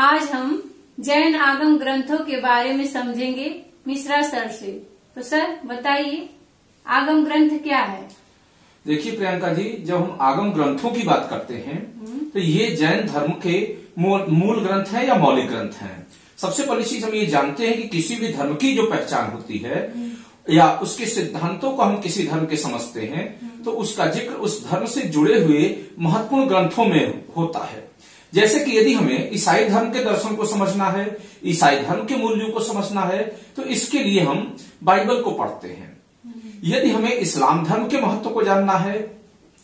आज हम जैन आगम ग्रंथों के बारे में समझेंगे मिश्रा सर से। तो सर बताइए आगम ग्रंथ क्या है? देखिए प्रियंका जी, जब हम आगम ग्रंथों की बात करते हैं तो ये जैन धर्म के मूल ग्रंथ है या मौलिक ग्रंथ हैं। सबसे पहली चीज हम ये जानते हैं कि किसी भी धर्म की जो पहचान होती है या उसके सिद्धांतों को हम किसी धर्म के समझते हैं तो उसका जिक्र उस धर्म से जुड़े हुए महत्वपूर्ण ग्रंथों में होता है। जैसे कि यदि हमें ईसाई धर्म के दर्शन को समझना है, ईसाई धर्म के मूल्यों को समझना है तो इसके लिए हम बाइबल को पढ़ते हैं। यदि हमें इस्लाम धर्म के महत्व को जानना है,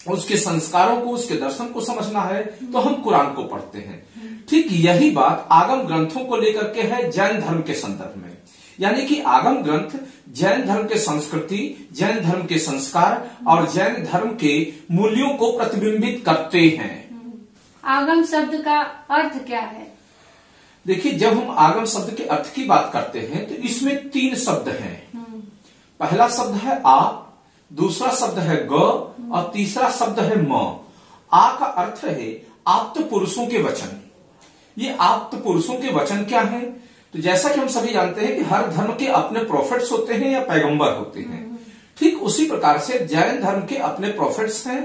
उसके संस्कारों को, उसके दर्शन को समझना है तो हम कुरान को पढ़ते हैं। ठीक यही बात आगम ग्रंथों को लेकर के है जैन धर्म के संदर्भ में। यानी कि आगम ग्रंथ जैन धर्म के संस्कृति, जैन धर्म के संस्कार और जैन धर्म के मूल्यों को प्रतिबिंबित करते हैं। आगम शब्द का अर्थ क्या है? देखिए, जब हम आगम शब्द के अर्थ की बात करते हैं तो इसमें 3 शब्द हैं। पहला शब्द है आ, दूसरा शब्द है ग और तीसरा शब्द है म। आ का अर्थ है आप्त पुरुषों के वचन। ये आप्त पुरुषों के वचन क्या है? तो जैसा कि हम सभी जानते हैं कि हर धर्म के अपने प्रोफेट्स होते हैं या पैगंबर होते हैं। ठीक उसी प्रकार से जैन धर्म के अपने प्रोफेट्स हैं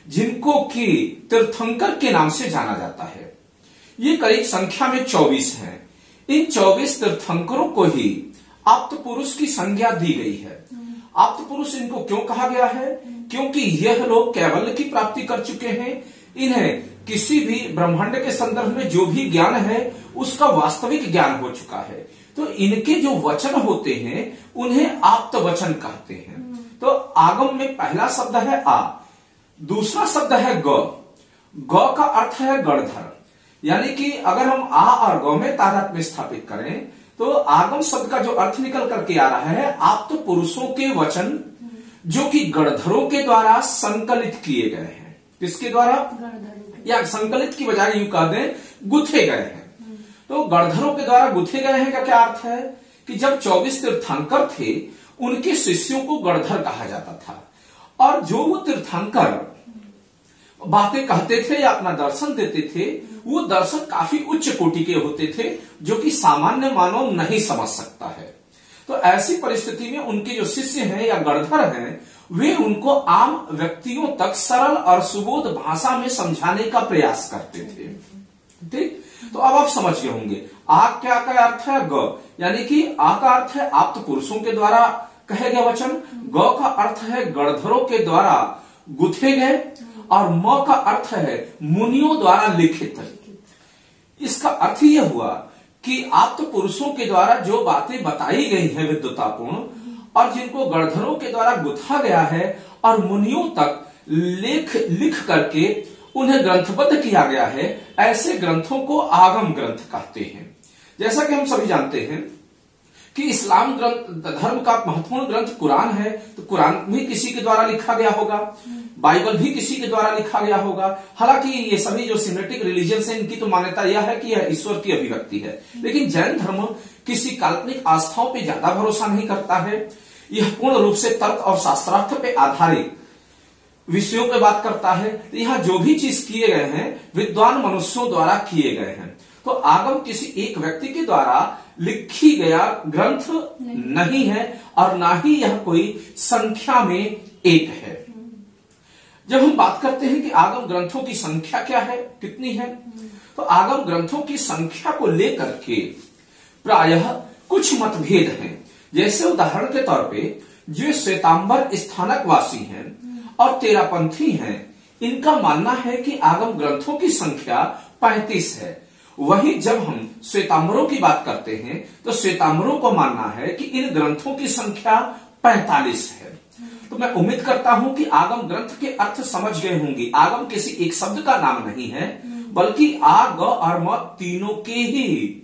जिनको कि तीर्थंकर के नाम से जाना जाता है। ये करीब संख्या में 24 हैं। इन 24 तीर्थंकरों को ही आप्त पुरुष की संज्ञा दी गई है। आप्त पुरुष इनको क्यों कहा गया है? क्योंकि यह लोग कैवल्य की प्राप्ति कर चुके हैं। इन्हें किसी भी ब्रह्मांड के संदर्भ में जो भी ज्ञान है उसका वास्तविक ज्ञान हो चुका है। तो इनके जो वचन होते हैं उन्हें आप्त वचन कहते हैं। तो आगम में पहला शब्द है आ, दूसरा शब्द है ग। ग का अर्थ है गणधर। यानी कि अगर हम आ और ग में तादात्म्य स्थापित करें तो आगम शब्द का जो अर्थ निकल करके आ रहा है आप्त पुरुषों के वचन जो कि गणधरों के द्वारा संकलित किए गए हैं। किसके द्वारा? या संकलित की बजाय यूं कह दें गुथे गए हैं। तो गणधरों के द्वारा गुथे गए हैं का क्या अर्थ है कि जब 24 तीर्थंकर थे उनके शिष्यों को गणधर कहा जाता था। और जो वो तीर्थंकर बातें कहते थे या अपना दर्शन देते थे वो दर्शन काफी उच्च कोटि के होते थे जो कि सामान्य मानव नहीं समझ सकता है। तो ऐसी परिस्थिति में उनके जो शिष्य हैं या गणधर हैं वे उनको आम व्यक्तियों तक सरल और सुबोध भाषा में समझाने का प्रयास करते थे। ठीक, तो अब आप समझ गए होंगे आ क्या का अर्थ है ग, यानी कि आ का अर्थ है आप्त पुरुषों के द्वारा कहे गए वचन, ग का अर्थ है गणधरों के द्वारा गुथे गए और म का अर्थ है मुनियों द्वारा लिखित। इसका अर्थ यह हुआ कि आप्त पुरुषों के द्वारा जो बातें बताई गई हैं विद्वतापूर्ण और जिनको गणधरों के द्वारा गुथा गया है और मुनियों तक लिख करके उन्हें ग्रंथबद्ध किया गया है, ऐसे ग्रंथों को आगम ग्रंथ कहते हैं। जैसा कि हम सभी जानते हैं कि इस्लाम धर्म का महत्वपूर्ण ग्रंथ कुरान है, तो कुरान भी किसी के द्वारा लिखा गया होगा, बाइबल भी किसी के द्वारा लिखा गया होगा। हालांकि ये सभी जो सिमेटिक रिलीजन है इनकी तो मान्यता यह है कि यह ईश्वर की अभिव्यक्ति है, लेकिन जैन धर्म किसी काल्पनिक आस्थाओं पे ज्यादा भरोसा नहीं करता है। यह पूर्ण रूप से तर्क और शास्त्रार्थ पे आधारित विषयों पे बात करता है। तो यहाँ जो भी चीज किए गए हैं विद्वान मनुष्यों द्वारा किए गए हैं। तो आगम किसी एक व्यक्ति के द्वारा लिखी गया ग्रंथ नहीं है और ना ही यह कोई संख्या में एक है। जब हम बात करते हैं कि आगम ग्रंथों की संख्या क्या है, कितनी है, तो आगम ग्रंथों की संख्या को लेकर के प्रायः कुछ मतभेद हैं। जैसे उदाहरण के तौर पे जो श्वेतांबर स्थानक वासी हैं और तेरापंथी हैं इनका मानना है कि आगम ग्रंथों की संख्या 35 है। वहीं जब हम श्वेतांबरों की बात करते हैं तो श्वेतांबरों को मानना है कि इन ग्रंथों की संख्या 45 है। तो मैं उम्मीद करता हूं कि आगम ग्रंथ के अर्थ समझ गए होंगे। आगम किसी एक शब्द का नाम नहीं है बल्कि आ, ग और म तीनों के ही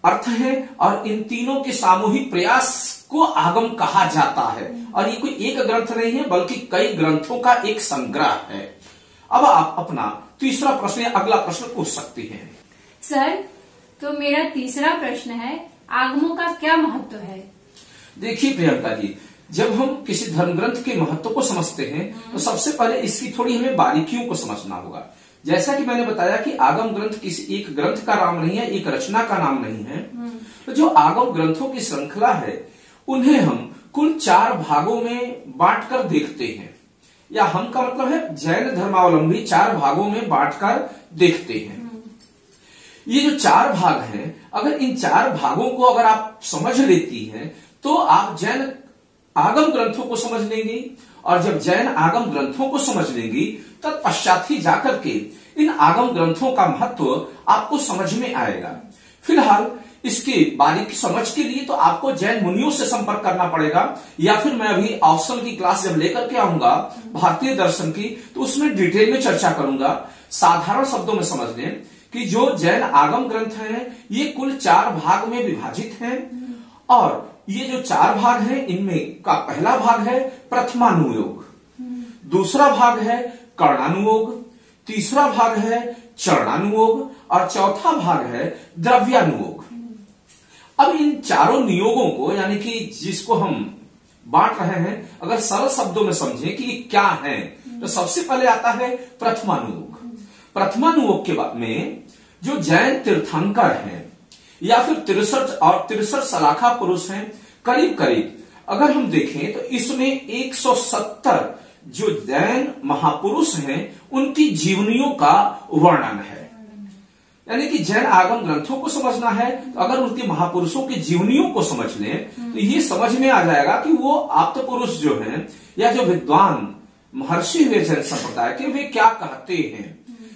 अर्थ है और इन तीनों के सामूहिक प्रयास को आगम कहा जाता है। और ये कोई एक ग्रंथ नहीं है बल्कि कई ग्रंथों का एक संग्रह है। अब आप अपना तीसरा प्रश्न या अगला प्रश्न पूछ सकती हैं। सर, तो मेरा तीसरा प्रश्न है आगमों का क्या महत्व है? देखिए प्रियंका जी, जब हम किसी धर्म ग्रंथ के महत्व को समझते हैं तो सबसे पहले इसकी थोड़ी हमें बारीकियों को समझना होगा। जैसा कि मैंने बताया कि आगम ग्रंथ किसी एक ग्रंथ का नाम नहीं है, एक रचना का नाम नहीं है। तो जो आगम ग्रंथों की श्रृंखला है उन्हें हम कुल 4 भागों में बांटकर देखते हैं, या हम का मतलब है जैन धर्मावलंबी 4 भागों में बांटकर देखते हैं। ये जो 4 भाग हैं, अगर इन 4 भागों को अगर आप समझ लेती हैं तो आप जैन आगम ग्रंथों को समझ लेंगी, और जब जैन आगम ग्रंथों को समझ लेंगी तत्पश्चात ही जाकर के इन आगम ग्रंथों का महत्व आपको समझ में आएगा। फिलहाल इसकी बारीकी समझ के लिए तो आपको जैन मुनियों से संपर्क करना पड़ेगा, या फिर मैं अभी ऑप्शनल की क्लास जब लेकर के आऊंगा भारतीय दर्शन की तो उसमें डिटेल में चर्चा करूंगा। साधारण शब्दों में समझ लें कि जो जैन आगम ग्रंथ हैं ये कुल 4 भाग में विभाजित हैं, और ये जो 4 भाग हैं इनमें का पहला भाग है प्रथमानुयोग, दूसरा भाग है कर्णानुयोग, तीसरा भाग है चरणानुयोग, और चौथा भाग है द्रव्यानुयोग। अब इन चारों नियोगों को, यानी कि जिसको हम बांट रहे हैं, अगर सरल शब्दों में समझें कि ये क्या है, तो सबसे पहले आता है प्रथमानुयोग। प्रथमानुयोग के बाद में जो जैन तीर्थंकर हैं या फिर 63 सलाखा पुरुष हैं, करीब करीब अगर हम देखें तो इसमें 170 जो जैन महापुरुष हैं उनकी जीवनियों का वर्णन है। यानी कि जैन आगम ग्रंथों को समझना है तो अगर उनके महापुरुषों की जीवनियों को समझ लें तो ये समझ में आ जाएगा कि वो आप्त पुरुष जो हैं या जो विद्वान महर्षि हुए जैन संप्रदाय के, वे क्या कहते हैं।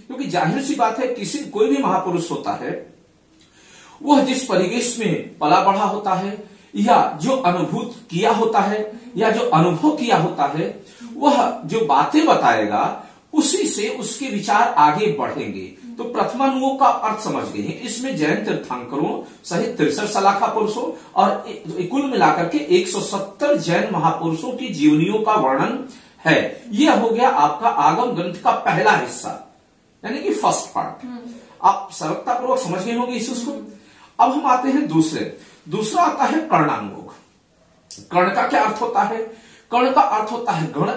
क्योंकि जाहिर सी बात है कोई भी महापुरुष होता है वह जिस परिवेश में पला बढ़ा होता है या जो अनुभूत किया होता है या जो अनुभव किया होता है, वह जो बातें बताएगा उसी से उसके विचार आगे बढ़ेंगे। तो प्रथमानुयोग का अर्थ समझ गए हैं। इसमें जैन तीर्थंकरों सहित 63 सलाखा पुरुषों और कुल मिलाकर के 170 जैन महापुरुषों की जीवनियों का वर्णन है। यह हो गया आपका आगम ग्रंथ का पहला हिस्सा, यानी कि फर्स्ट पार्ट। आप सरलतापूर्वक समझ गए होंगे इस उसको। अब हम आते हैं दूसरा आता है कर्णानुयोग। कर्ण का क्या अर्थ होता है? कर्ण का अर्थ होता है गण।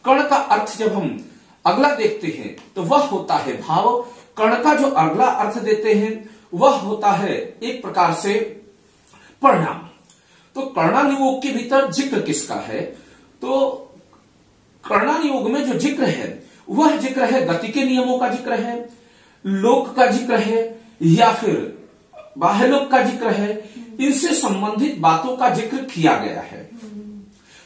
कर्ण का अर्थ जब हम अगला देखते हैं तो वह होता है भाव। कर्ण का जो अगला अर्थ देते हैं वह होता है एक प्रकार से परिणाम। तो कर्णानुयोग के भीतर जिक्र किसका है? तो कर्णानुयोग में जो जिक्र है वह जिक्र है गति के नियमों का जिक्र है, लोक का जिक्र है, या फिर बाह्यलोक का जिक्र है। इनसे संबंधित बातों का जिक्र किया गया है।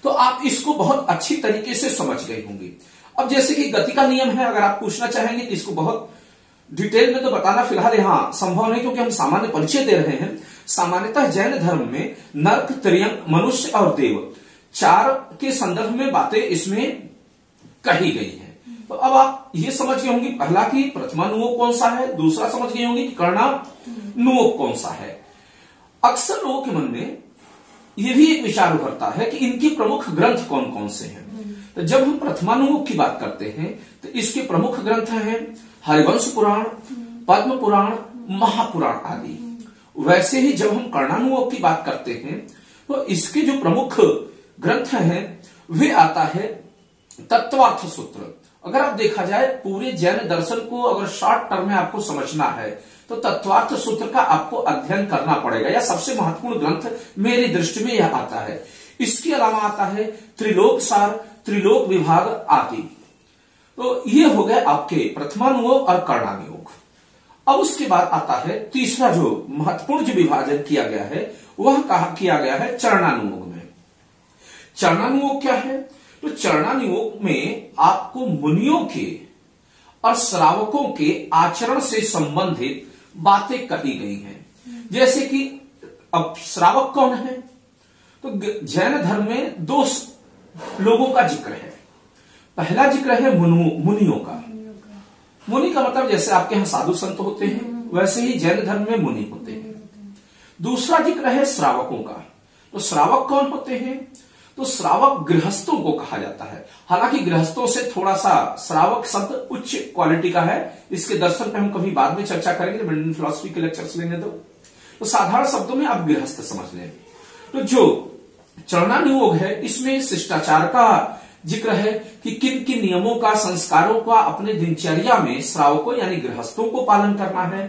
तो आप इसको बहुत अच्छी तरीके से समझ गए होंगे। अब जैसे कि गति का नियम है, अगर आप पूछना चाहेंगे कि इसको बहुत डिटेल में तो बताना फिलहाल यहां संभव नहीं, क्योंकि हम सामान्य परिचय दे रहे हैं। सामान्यतः जैन धर्म में नर्क, त्रियंक, मनुष्य और देव 4 के संदर्भ में बातें इसमें कही गई है। तो अब आप ये समझ गए होंगे पहला कि प्रथमानुयोग कौन सा है, दूसरा समझ गए होंगे कि कर्णानुयोग कौन सा है। अक्सर लोगों के मन में यह भी एक विचार उभरता है कि इनके प्रमुख ग्रंथ कौन कौन से हैं। तो जब हम प्रथमानुयोग की बात करते हैं तो इसके प्रमुख ग्रंथ हैं हरिवंश पुराण, पद्म पुराण, महापुराण आदि। वैसे ही जब हम कर्णानुयोग की बात करते हैं तो इसके जो प्रमुख ग्रंथ हैं वे आता है तत्वार्थ सूत्र। अगर आप देखा जाए पूरे जैन दर्शन को अगर शॉर्ट टर्म में आपको समझना है तो तत्वार्थ सूत्र का आपको अध्ययन करना पड़ेगा, या सबसे महत्वपूर्ण ग्रंथ मेरी दृष्टि में यह आता है। इसके अलावा आता है त्रिलोक सार, त्रिलोक विभाग आदि। तो ये हो गए आपके प्रथमानुयोग और कर्णानुयोग। अब उसके बाद आता है तीसरा जो महत्वपूर्ण जो विभाजन किया गया है वह कहा किया गया है चरणानुयोग में। चरणानुयोग क्या है? तो चरणानुयोग में आपको मुनियों के और श्रावकों के आचरण से संबंधित बातें कही गई हैं। जैसे कि अब श्रावक कौन है? तो जैन धर्म में 2 लोगों का जिक्र है। पहला जिक्र है मुनियों का। मुनि का मतलब जैसे आपके यहां साधु संत होते हैं वैसे ही जैन धर्म में मुनि होते हैं। दूसरा जिक्र है श्रावकों का। तो श्रावक कौन होते हैं? तो श्रावक गृहस्थों को कहा जाता है। हालांकि गृहस्थों से थोड़ा सा श्रावक शब्द उच्च क्वालिटी का है। इसके दर्शन पे हम कभी बाद में चर्चा करेंगे जब इंडियन फिलॉसफी के लेक्चर्स लेंगे। तो साधारण शब्दों में आप गृहस्थ समझ लेंगे। तो जो चरणानुयोग है इसमें शिष्टाचार का जिक्र है कि किन किन नियमों का, संस्कारों का अपने दिनचर्या में श्रावकों यानी गृहस्थों को पालन करना है,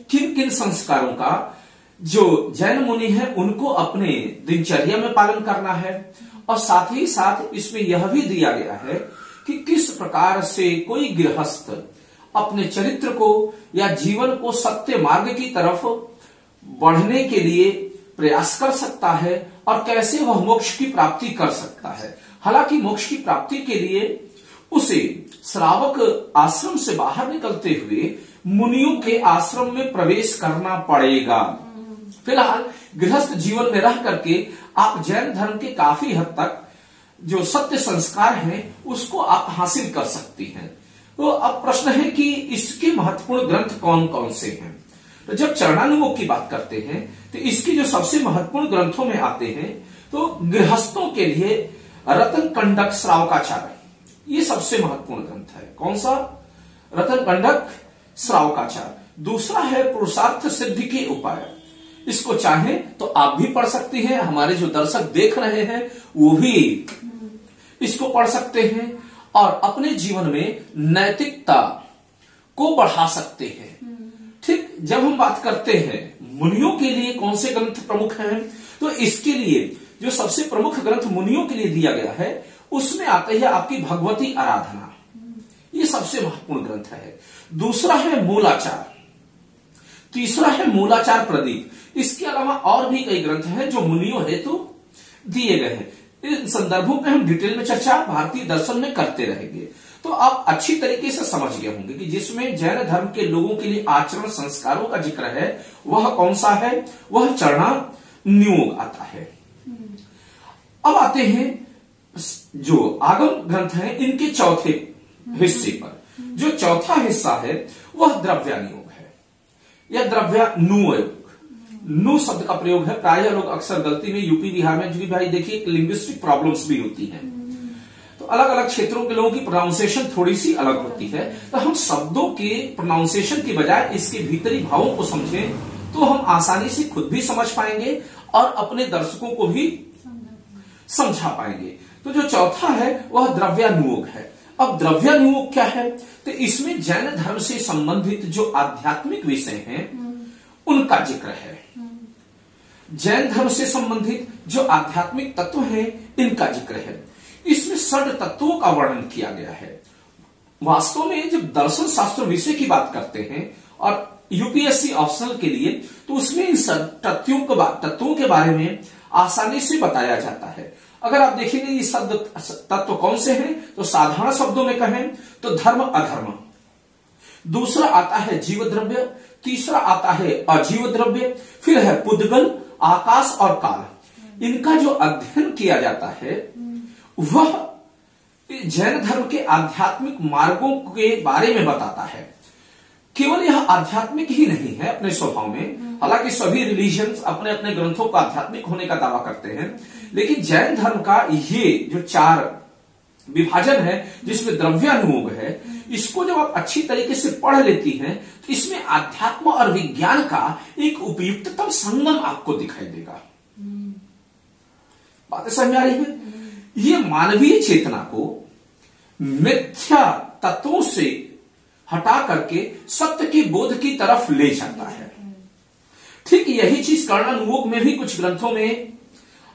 किन किन संस्कारों का जो जैन मुनि है उनको अपने दिनचर्या में पालन करना है, और साथ ही साथ इसमें यह भी दिया गया है कि किस प्रकार से कोई गृहस्थ अपने चरित्र को या जीवन को सत्य मार्ग की तरफ बढ़ने के लिए प्रयास कर सकता है और कैसे वह मोक्ष की प्राप्ति कर सकता है। हालांकि मोक्ष की प्राप्ति के लिए उसे श्रावक आश्रम से बाहर निकलते हुए मुनियों के आश्रम में प्रवेश करना पड़ेगा। फिलहाल गृहस्थ जीवन में रह करके आप जैन धर्म के काफी हद तक जो सत्य संस्कार हैं उसको आप हासिल कर सकती हैं। तो अब प्रश्न है कि इसके महत्वपूर्ण ग्रंथ कौन कौन से हैं। तो जब चरणानुमोक्ष की बात करते हैं तो इसके जो सबसे महत्वपूर्ण ग्रंथों में आते हैं तो गृहस्थों के लिए रतन कंडक श्रावकाचार, ये सबसे महत्वपूर्ण ग्रंथ है। कौन सा? रतन कंडक श्रावकाचार। दूसरा है पुरुषार्थ सिद्धि के उपाय, इसको चाहे तो आप भी पढ़ सकती हैं, हमारे जो दर्शक देख रहे हैं वो भी इसको पढ़ सकते हैं और अपने जीवन में नैतिकता को बढ़ा सकते हैं। ठीक, जब हम बात करते हैं मुनियों के लिए कौन से ग्रंथ प्रमुख हैं, तो इसके लिए जो सबसे प्रमुख ग्रंथ मुनियों के लिए दिया गया है उसमें आते हैं आपकी भगवती आराधना, ये सबसे महत्वपूर्ण ग्रंथ है। दूसरा है मूलाचार, तीसरा है मूलाचार प्रदीप। इसके अलावा और भी कई ग्रंथ हैं जो मुनियों हेतु दिए गए हैं। इन संदर्भों पे हम डिटेल में चर्चा भारतीय दर्शन में करते रहेंगे। तो आप अच्छी तरीके से समझ गए होंगे कि जिसमें जैन धर्म के लोगों के लिए आचरण संस्कारों का जिक्र है वह कौन सा है, वह चरणानुमोक्ष आता है। अब आते हैं जो आगम ग्रंथ हैं इनके चौथे हिस्से पर। जो चौथा हिस्सा है वह द्रव्यानुयोग है या द्रव्यानुयोग। नु शब्द का प्रयोग है, प्रायः लोग अक्सर गलती में यूपी बिहार में, जो भाई देखिए लिंग्विस्टिक प्रॉब्लम्स भी होती हैं, तो अलग अलग क्षेत्रों के लोगों की प्रोनाउंसिएशन थोड़ी सी अलग होती है। तो हम शब्दों के प्रोनाउंसिएशन की बजाय इसके भीतरी भावों को समझें तो हम आसानी से खुद भी समझ पाएंगे और अपने दर्शकों को भी समझा पाएंगे। तो जो चौथा है वह द्रव्यानुयोग है। अब द्रव्यानुयोग क्या है, तो इसमें जैन धर्म से संबंधित जो आध्यात्मिक विषय हैं उनका जिक्र है। जैन धर्म से संबंधित जो आध्यात्मिक तत्व हैं इनका जिक्र है। इसमें षड तत्वों का वर्णन किया गया है। वास्तव में जब दर्शन शास्त्र विषय की बात करते हैं और यूपीएससी ऑप्शनल के लिए, तो उसमें इन तत्वों के बारे में आसानी से बताया जाता है। अगर आप देखेंगे ये शब्द तत्व कौन से हैं, तो साधारण शब्दों में कहें तो धर्म अधर्म, दूसरा आता है जीव द्रव्य, तीसरा आता है अजीव द्रव्य, फिर है पुद्गल, आकाश और काल। इनका जो अध्ययन किया जाता है वह जैन धर्म के आध्यात्मिक मार्गों के बारे में बताता है। केवल यह आध्यात्मिक ही नहीं है अपने स्वभाव में, हालांकि सभी रिलीजन्स अपने अपने ग्रंथों का आध्यात्मिक होने का दावा करते हैं, लेकिन जैन धर्म का ये जो 4 विभाजन है जिसमें द्रव्यानुयोग है, इसको जब आप अच्छी तरीके से पढ़ लेती हैं तो इसमें आध्यात्म और विज्ञान का एक उपयुक्ततम संगम आपको दिखाई देगा। बातें समझ आ रही है? ये मानवीय चेतना को मिथ्या तत्वों से हटा करके सत्य के बोध की तरफ ले जाता है। ठीक यही चीज कर्णानुयोग में भी कुछ ग्रंथों में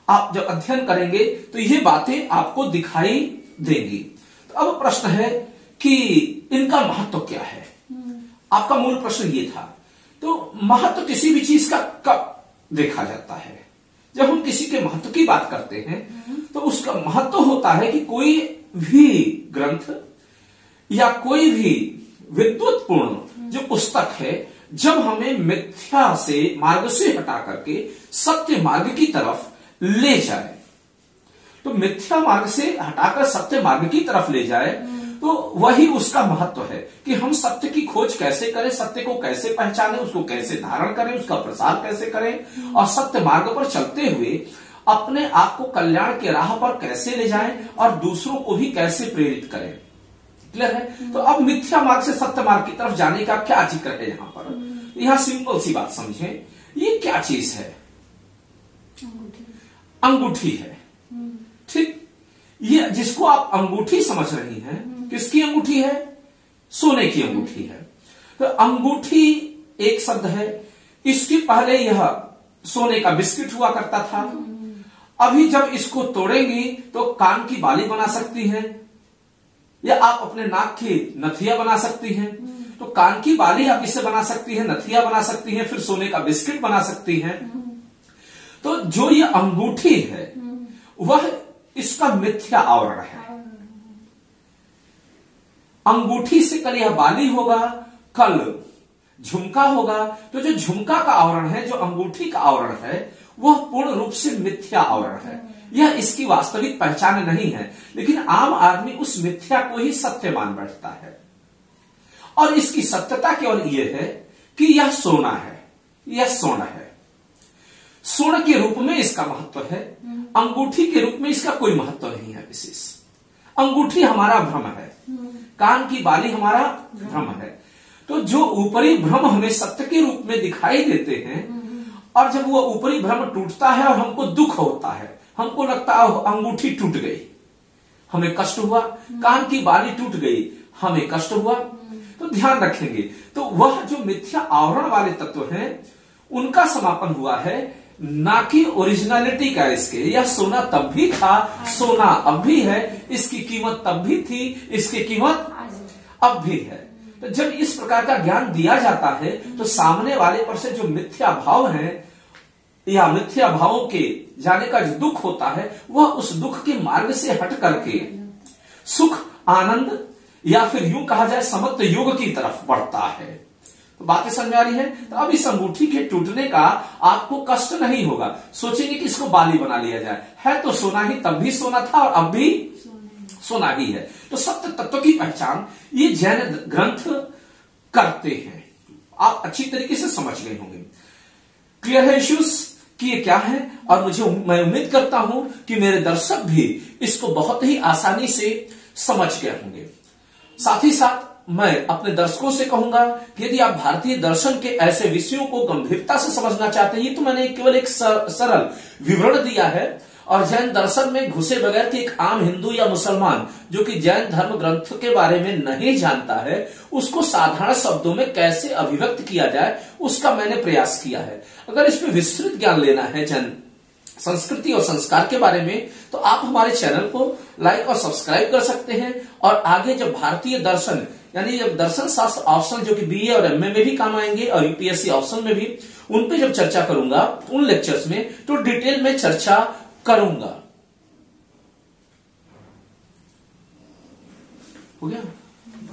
आप जब अध्ययन करेंगे तो ये बातें आपको दिखाई देंगी। तो अब प्रश्न है कि इनका महत्व क्या है। आपका मूल प्रश्न ये था। तो महत्व किसी भी चीज का कब देखा जाता है? जब हम किसी के महत्व की बात करते हैं तो उसका महत्व होता है कि कोई भी ग्रंथ या कोई भी विद्वत्पूर्ण जो पुस्तक है जब हमें मिथ्या से मार्ग से हटा करके सत्य मार्ग की तरफ ले जाए, तो मिथ्या मार्ग से हटाकर सत्य मार्ग की तरफ ले जाए, तो वही उसका महत्व है कि हम सत्य की खोज कैसे करें, सत्य को कैसे पहचानें, उसको कैसे धारण करें, उसका प्रसार कैसे करें और सत्य मार्ग पर चलते हुए अपने आप को कल्याण के राह पर कैसे ले जाएं और दूसरों को भी कैसे प्रेरित करें। क्लियर है? तो अब मिथ्या मार्ग से सत्य मार्ग की तरफ जाने का क्या जिक्र है यहां पर? यहां सिंपल सी बात समझें, ये क्या चीज है? अंगूठी है। ठीक, ये जिसको आप अंगूठी समझ रही हैं, किसकी अंगूठी है? सोने की अंगूठी है। तो अंगूठी एक शब्द है। इसके पहले यह सोने का बिस्किट हुआ करता था। अभी जब इसको तोड़ेंगी तो कान की बाली बना सकती हैं, या आप अपने नाक की नथिया बना सकती हैं। तो कान की बाली आप इससे बना सकती हैं, नथिया बना सकती हैं, फिर सोने का बिस्किट बना सकती हैं। तो जो ये अंगूठी है वह इसका मिथ्या आवरण है। अंगूठी से कल यह बाली होगा, कल झुमका होगा। तो जो झुमका का आवरण है, जो अंगूठी का आवरण है, वह पूर्ण रूप से मिथ्या आवरण है। यह इसकी वास्तविक पहचान नहीं है, लेकिन आम आदमी उस मिथ्या को ही सत्य मान बैठता है। और इसकी सत्यता केवल यह है कि यह सोना है, यह स्वर्ण है। स्वर्ण के रूप में इसका महत्व है, अंगूठी के रूप में इसका कोई महत्व नहीं है विशेष। अंगूठी हमारा भ्रम है, कान की बाली हमारा भ्रम है। तो जो ऊपरी भ्रम हमें सत्य के रूप में दिखाई देते हैं, और जब वो ऊपरी भ्रम टूटता है और हमको दुख होता है, हमको लगता है अंगूठी टूट गई, हमें कष्ट हुआ, कान की बाली टूट गई, हमें कष्ट हुआ, तो ध्यान रखेंगे। तो वह जो मिथ्या आवरण वाले तत्व हैं, उनका समापन हुआ है, ना कि ओरिजिनलिटी का। इसके यह सोना तब भी था, सोना अब भी है, इसकी कीमत तब भी थी, इसकी कीमत अब भी है। तो जब इस प्रकार का ज्ञान दिया जाता है, तो सामने वाले पर से जो मिथ्या भाव है या मिथ्या भावों के जाने का जो दुख होता है, वह उस दुख के मार्ग से हट करके सुख, आनंद, या फिर यूं कहा जाए समत्व योग की तरफ बढ़ता है। तो बातें समझ आ रही है? तो अब इस अंगूठी के टूटने का आपको कष्ट नहीं होगा। सोचेंगे कि इसको बाली बना लिया जाए, है तो सोना ही, तब भी सोना था और अब भी सोना ही है। तो सत्य तत्व की पहचान ये जैन ग्रंथ करते हैं। आप अच्छी तरीके से समझ गए होंगे। क्लियर है इश्यूज कि ये क्या है? और मैं उम्मीद करता हूं कि मेरे दर्शक भी इसको बहुत ही आसानी से समझ गए होंगे। साथ ही साथ मैं अपने दर्शकों से कहूंगा कि यदि आप भारतीय दर्शन के ऐसे विषयों को गंभीरता से समझना चाहते हैं, तो मैंने केवल एक सरल विवरण दिया है। और जैन दर्शन में घुसे बगैर कि एक आम हिंदू या मुसलमान जो कि जैन धर्म ग्रंथ के बारे में नहीं जानता है, उसको साधारण शब्दों में कैसे अभिव्यक्त किया जाए, उसका मैंने प्रयास किया है। अगर इसमें विस्तृत ज्ञान लेना है जैन संस्कृति और संस्कार के बारे में, तो आप हमारे चैनल को लाइक और सब्सक्राइब कर सकते हैं। और आगे जब भारतीय दर्शन यानी जब दर्शन शास्त्र ऑप्शन जो कि बीए और एमए में भी काम आएंगे और यूपीएससी ऑप्शन में भी, उन पे जब चर्चा करूंगा उन लेक्चर्स में, तो डिटेल में चर्चा करूंगा। हो गया?